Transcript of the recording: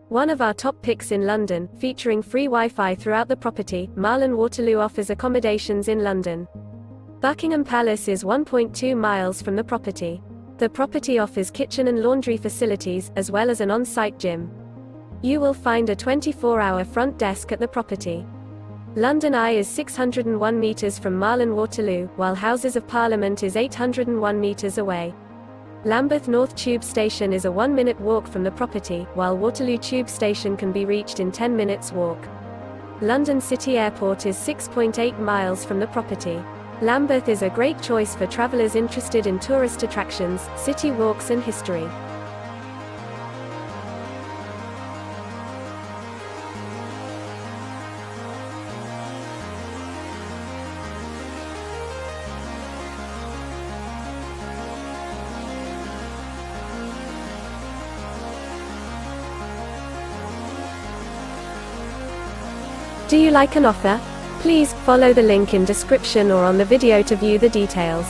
One of our top picks in London, featuring free Wi-Fi throughout the property, Marlin Waterloo offers accommodations in London. Buckingham Palace is 1.2 miles from the property. The property offers kitchen and laundry facilities, as well as an on-site gym. You will find a 24-hour front desk at the property. London Eye is 601 metres from Marlin Waterloo, while Houses of Parliament is 801 metres away. Lambeth North Tube Station is a 1-minute walk from the property, while Waterloo Tube Station can be reached in 10 minutes walk. London City Airport is 6.8 miles from the property. Lambeth is a great choice for travellers interested in tourist attractions, city walks and history. Do you like an offer? Please follow the link in description or on the video to view the details.